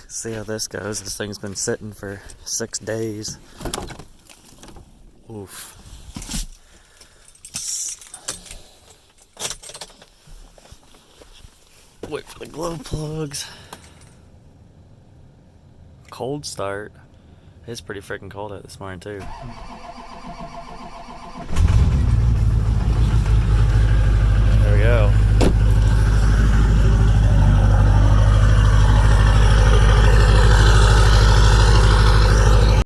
See how this goes. This thing's been sitting for 6 days. Oof. Wait for the glow plugs. Cold start. It's pretty freaking cold out this morning too.